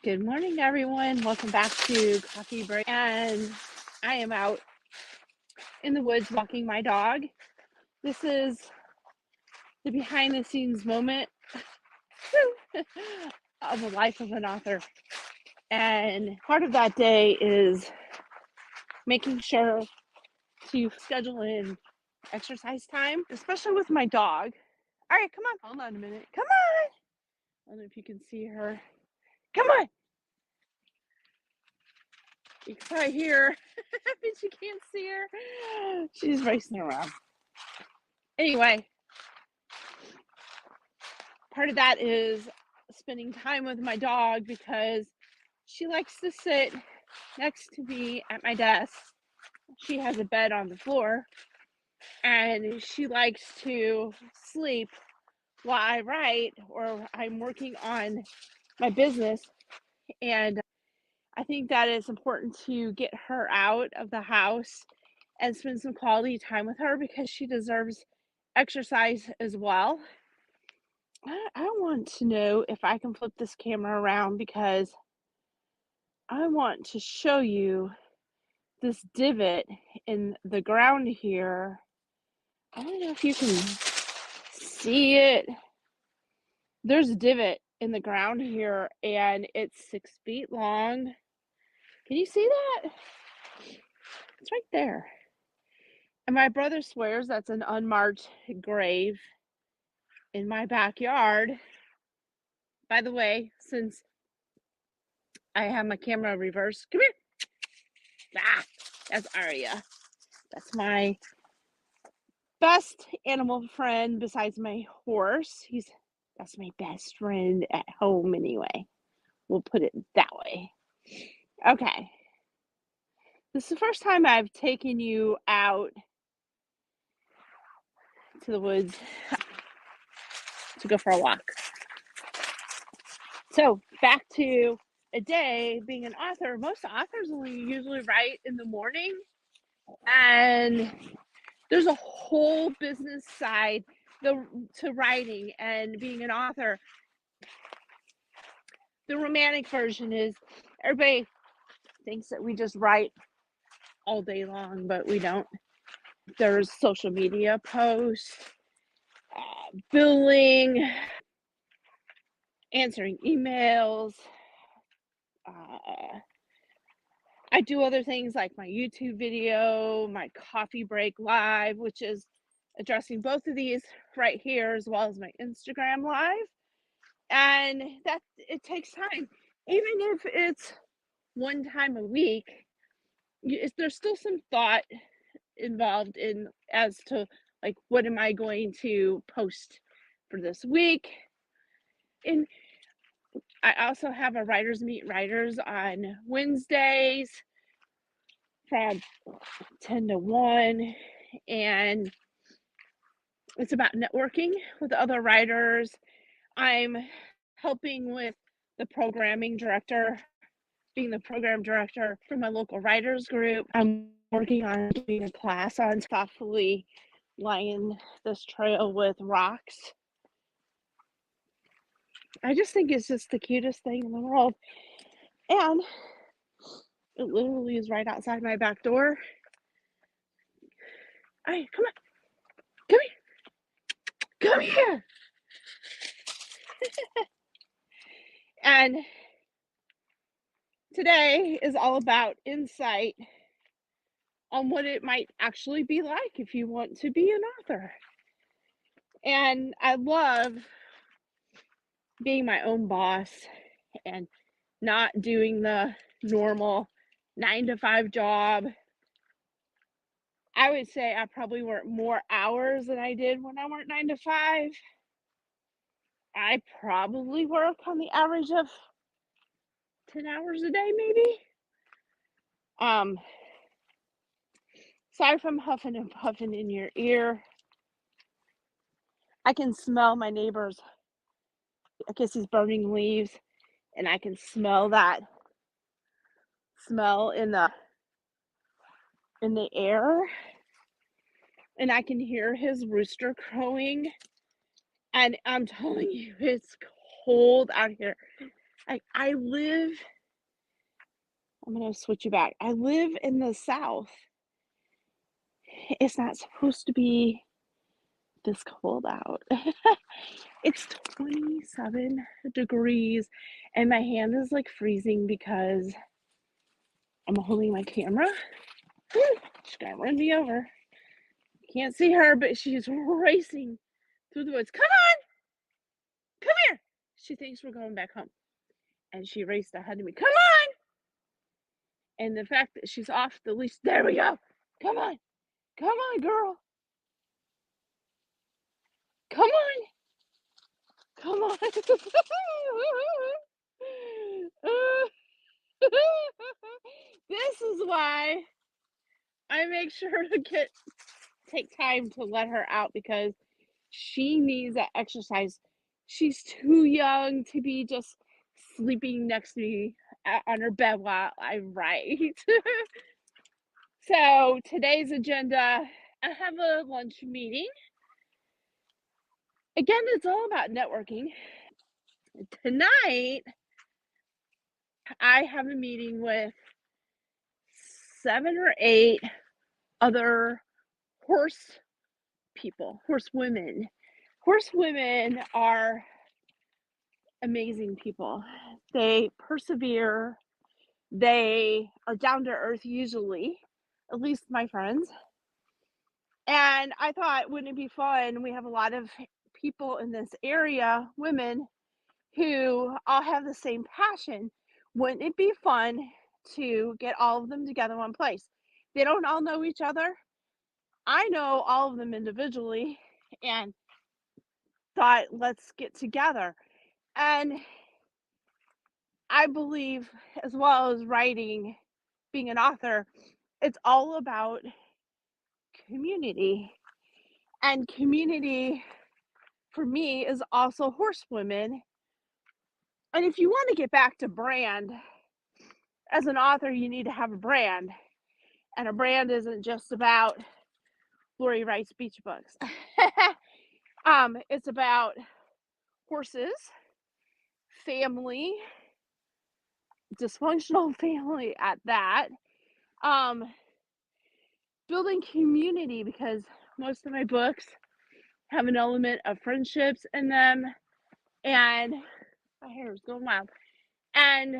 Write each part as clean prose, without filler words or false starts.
Good morning, everyone. Welcome back to Coffee Break. And I am out in the woods walking my dog. This is the behind the scenes moment of the life of an author. And part of that day is making sure to schedule in exercise time, especially with my dog. All right, come on. Hold on a minute. Come on. I don't know if you can see her. Come on. You can probably hear her, but you can't see her. She's racing around. Anyway, part of that is spending time with my dog because she likes to sit next to me at my desk. She has a bed on the floor and she likes to sleep while I write or I'm working on my business. And I think that it's important to get her out of the house and spend some quality time with her because she deserves exercise as well. I want to know if I can flip this camera around because I want to show you this divot in the ground here. I don't know if you can see it. There's a divot in the ground here and it's 6 feet long. Can you see that? It's right there. And my brother swears that's an unmarked grave in my backyard. By the way, since I have my camera reversed, come here. Ah, that's Aria. That's my best animal friend besides my horse. That's my best friend at home anyway. We'll put it that way. Okay. This is the first time I've taken you out to the woods to go for a walk. So back to a day being an author. Most authors only usually write in the morning, and there's a whole business side to writing and being an author. The romantic version is everybody thinks that we just write all day long, but we don't. There's social media posts, billing, answering emails. I do other things like my YouTube video, my coffee break live, which is addressing both of these right here, as well as my Instagram live. And that it takes time, even if it's one time a week. There's still some thought involved in as to like what am I going to post for this week. And I also have a writers meet writers on Wednesdays from 10 to 1, and it's about networking with other writers. I'm helping with the programming director, being the program director for my local writers group. I'm working on doing a class on thoughtfully lining this trail with rocks. I just think it's just the cutest thing in the world. And it literally is right outside my back door. All right, come on. Come here. Come here. And today is all about insight on what it might actually be like if you want to be an author. And I love being my own boss and not doing the normal 9-to-5 job. I would say I probably work more hours than I did when I worked 9 to 5. I probably work on the average of 10 hours a day, maybe. Aside from huffing and puffing in your ear, I can smell my neighbors. I guess he's burning leaves, and I can smell that smell in the air, and I can hear his rooster crowing. And I'm telling you, it's cold out here. I live I'm gonna switch you back. I live in the South. It's not supposed to be this cold out. It's 27 degrees and my hand is like freezing because I'm holding my camera. She's gonna run me over. Can't see her, but she's racing through the woods. Come here. She thinks we're going back home. And she raced ahead of me. Come on. And the fact that she's off the leash, there we go. Come on. Come on, girl. Come on. Come on. This is why I make sure to take time to let her out because she needs that exercise. She's too young to be just sleeping next to me on her bed while I write. So today's agenda, I have a lunch meeting. Again, it's all about networking. Tonight, I have a meeting with 7 or 8 other horse people, horse women. Horse women are amazing people. They persevere. They are down to earth usually, at least my friends. And I thought, wouldn't it be fun? We have a lot of people in this area, women, who all have the same passion. Wouldn't it be fun to get all of them together in one place? They don't all know each other. I know all of them individually and thought, let's get together. And I believe, as well as writing, being an author, it's all about community. And community for me is also horsewomen. And if you want to get back to brand, as an author, you need to have a brand. And a brand isn't just about Lori writes beach books. It's about horses, family, dysfunctional family at that. Building community because most of my books have an element of friendships in them, and my hair is going wild. And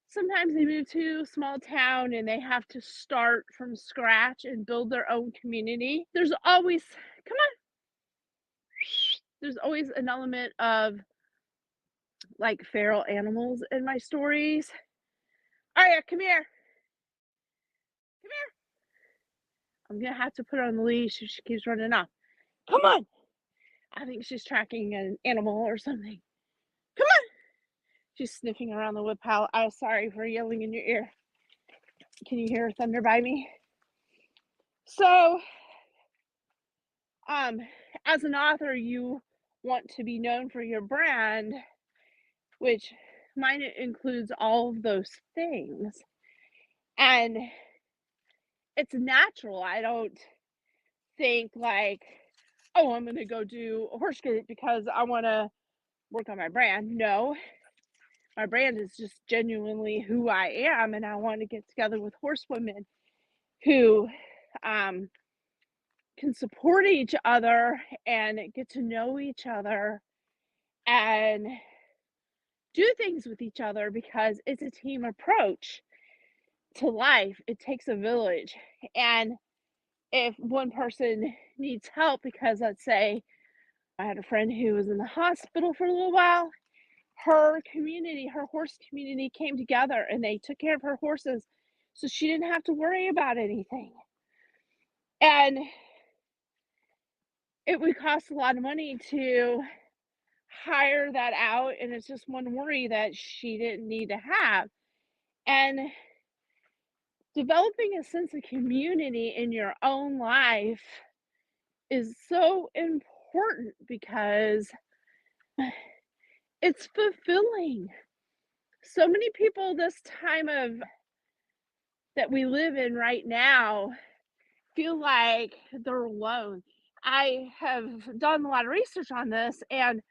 sometimes they move to a small town and they have to start from scratch and build their own community. There's always, come on, there's always an element of like feral animals in my stories. Aria, come here. Come here. I'm gonna have to put her on the leash if she keeps running off. Come on. I think she's tracking an animal or something. Come on. She's sniffing around the wood pile. I'm sorry for yelling in your ear. Can you hear thunder by me? So, as an author, you want to be known for your brand, which mine includes all of those things. And it's natural. I don't think like, oh, I'm going to go do a horse group because I want to work on my brand. No, my brand is just genuinely who I am. And I want to get together with horsewomen who can support each other and get to know each other and do things with each other because it's a team approach to life. It takes a village. And if one person needs help, because let's say I had a friend who was in the hospital for a little while, her community, her horse community came together and they took care of her horses so she didn't have to worry about anything. And it would cost a lot of money to hire that out, and it's just one worry that she didn't need to have. And developing a sense of community in your own life is so important because it's fulfilling. So many people this time of that we live in right now feel like they're alone. I have done a lot of research on this, and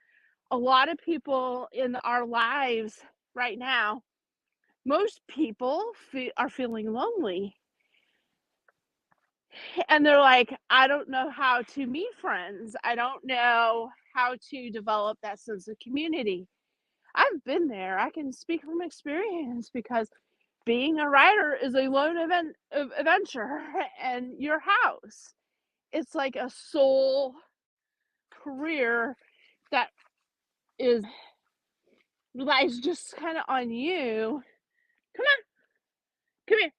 a lot of people in our lives right now, most people are feeling lonely. And they're like, I don't know how to meet friends. I don't know how to develop that sense of community. I've been there. I can speak from experience because being a writer is a lone adventure and your house. It's like a soul career that is relies just kind of on you. Come on, come here,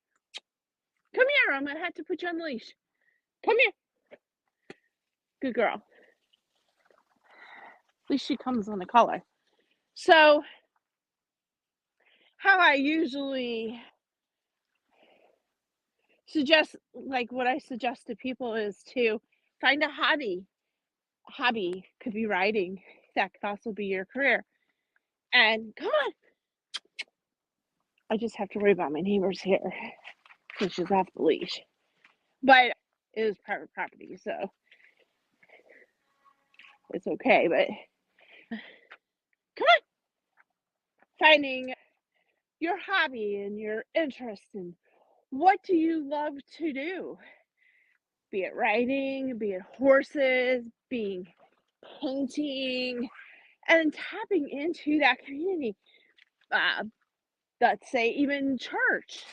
come here. I'm gonna have to put you on the leash. Come here, good girl. At least she comes on the collar. So, how I usually suggest, like what I suggest to people is to find a hobby. A hobby could be writing. That could also be your career. And come on, I just have to worry about my neighbors here because she's off the leash. But it is private property, so it's okay. But come on, finding your hobby and your interest and what do you love to do? Be it writing, be it horses, being painting, and tapping into that community. Uh, let's say even church.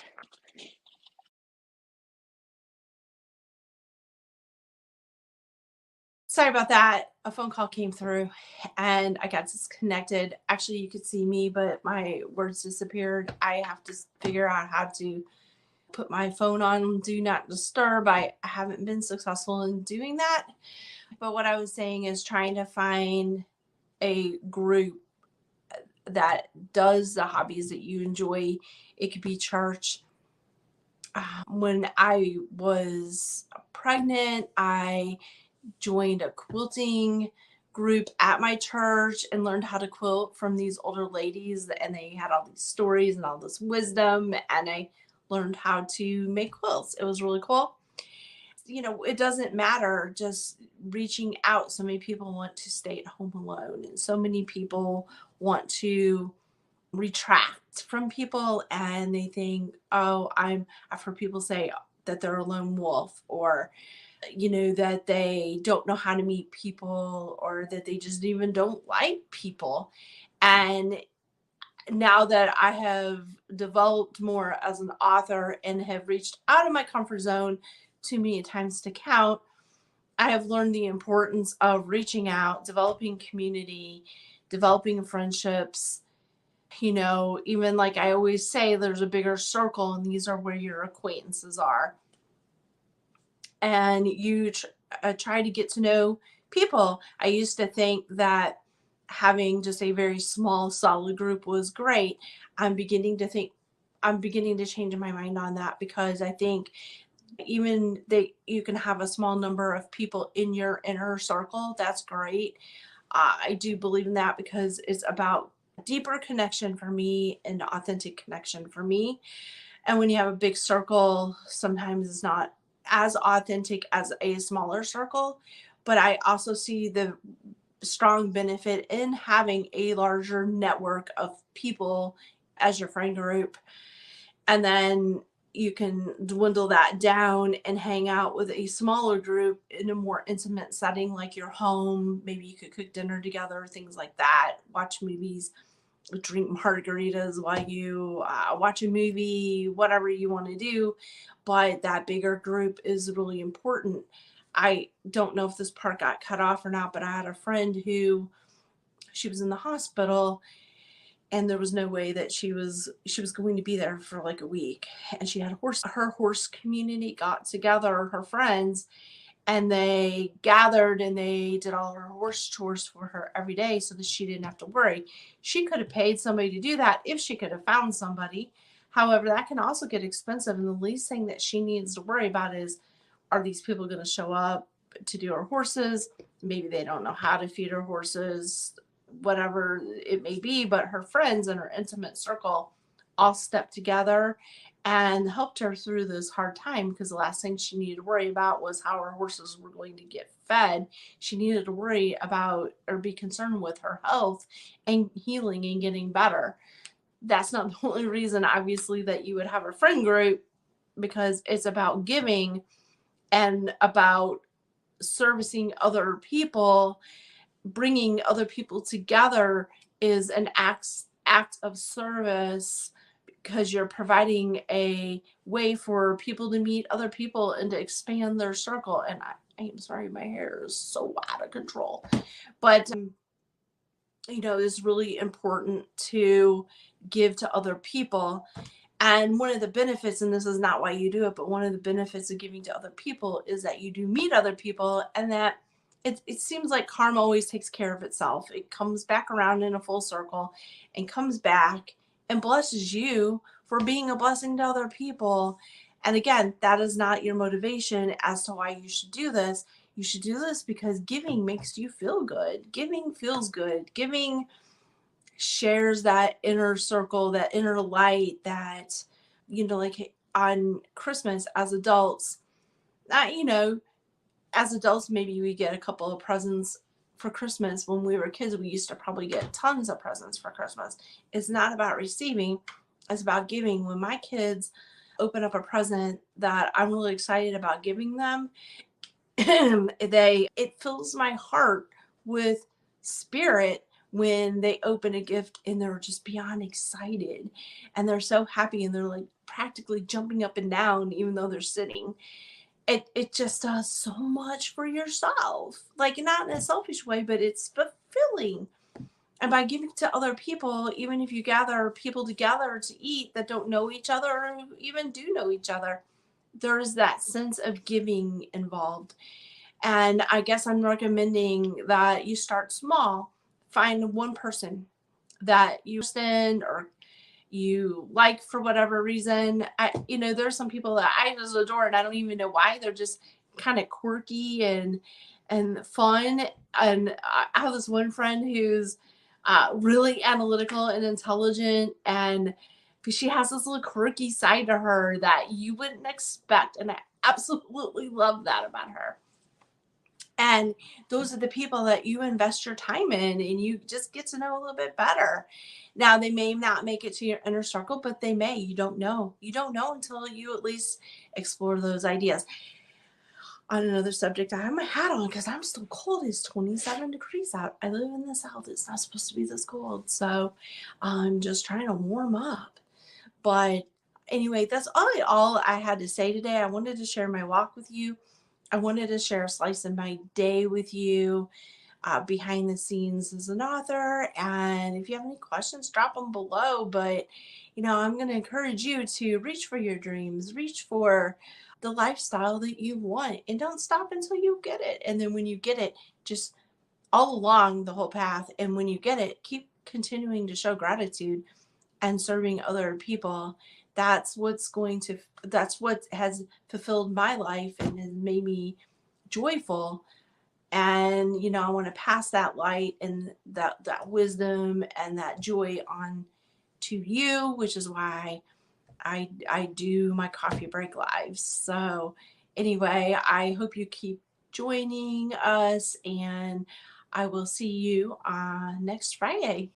Sorry about that. A phone call came through and I got disconnected. Actually, you could see me, but my words disappeared. I have to figure out how to put my phone on do not disturb. I haven't been successful in doing that. But what I was saying is trying to find a group that does the hobbies that you enjoy. It could be church. When I was pregnant, I joined a quilting group at my church and learned how to quilt from these older ladies, and they had all these stories and all this wisdom, and I learned how to make quilts. It was really cool. It doesn't matter just reaching out. So many people want to stay at home alone, and so many people want to retract from people, and they think, oh, I've heard people say that they're a lone wolf, or that they don't know how to meet people, or that they just even don't like people. And now that I have developed more as an author and have reached out of my comfort zone too many times to count, I have learned the importance of reaching out, developing community, developing friendships. Even like I always say, there's a bigger circle, and these are where your acquaintances are. And you try to get to know people. I used to think that having just a very small, solid group was great. I'm beginning to think, I'm beginning to change my mind on that, because I think even that you can have a small number of people in your inner circle. That's great. I do believe in that because it's about deeper connection for me and authentic connection for me. And when you have a big circle, sometimes it's not as authentic as a smaller circle. But I also see the strong benefit in having a larger network of people as your friend group. And then you can dwindle that down and hang out with a smaller group in a more intimate setting, like your home. Maybe you could cook dinner together, things like that, watch movies, drink margaritas while you watch a movie, whatever you want to do. But that bigger group is really important. I don't know if this part got cut off or not, but I had a friend who, she was in the hospital, and there was no way that she was going to be there for like a week. And she had her horse community got together, her friends, and they gathered and they did all her horse chores for her every day so that she didn't have to worry. She could have paid somebody to do that if she could have found somebody. However, that can also get expensive, and the least thing that she needs to worry about is, are these people going to show up to do her horses? Maybe they don't know how to feed her horses, whatever it may be. But her friends and her intimate circle all step together and helped her through this hard time, because the last thing she needed to worry about was how her horses were going to get fed. She needed to worry about or be concerned with her health and healing and getting better. That's not the only reason, obviously, that you would have a friend group, because it's about giving and about servicing other people. Bringing other people together is an act of service, because you're providing a way for people to meet other people and to expand their circle. And I am sorry, my hair is so out of control. But it's really important to give to other people. And one of the benefits, and this is not why you do it, but one of the benefits of giving to other people is that you do meet other people, and that it seems like karma always takes care of itself. It comes back around in a full circle and comes back and blesses you for being a blessing to other people. And again, that is not your motivation as to why you should do this. You should do this because giving makes you feel good. Giving feels good. Giving shares that inner circle, that inner light, that, like on Christmas as adults, that, as adults, maybe we get a couple of presents for Christmas. When we were kids, we used to probably get tons of presents for Christmas. It's not about receiving, it's about giving. When my kids open up a present that I'm really excited about giving them, it fills my heart with spirit when they open a gift and they're just beyond excited and they're so happy and they're like practically jumping up and down even though they're sitting. It just does so much for yourself, like not in a selfish way, but it's fulfilling. And by giving to other people, even if you gather people together to eat that don't know each other or even do know each other, there's that sense of giving involved. And I guess I'm recommending that you start small. Find one person that you send or you like for whatever reason. There's some people that I just adore and I don't even know why. They're just kind of quirky and fun. And I have this one friend who's really analytical and intelligent, and she has this little quirky side to her that you wouldn't expect. And I absolutely love that about her. And those are the people that you invest your time in and you just get to know a little bit better. Now, they may not make it to your inner circle, but they may. You don't know. You don't know until you at least explore those ideas. On another subject, I have my hat on because I'm still cold. It's 27 degrees out. I live in the South. It's not supposed to be this cold. So I'm just trying to warm up. But anyway, that's all I had to say today. I wanted to share my walk with you. I wanted to share a slice of my day with you, behind the scenes as an author. And if you have any questions, drop them below. But, I'm going to encourage you to reach for your dreams, reach for the lifestyle that you want, and don't stop until you get it. And then when you get it, just all along the whole path. And when you get it, keep continuing to show gratitude and serving other people. That's what has fulfilled my life and has made me joyful. And I want to pass that light and that wisdom and that joy on to you, which is why I do my coffee break lives. So anyway, I hope you keep joining us, and I will see you next Friday.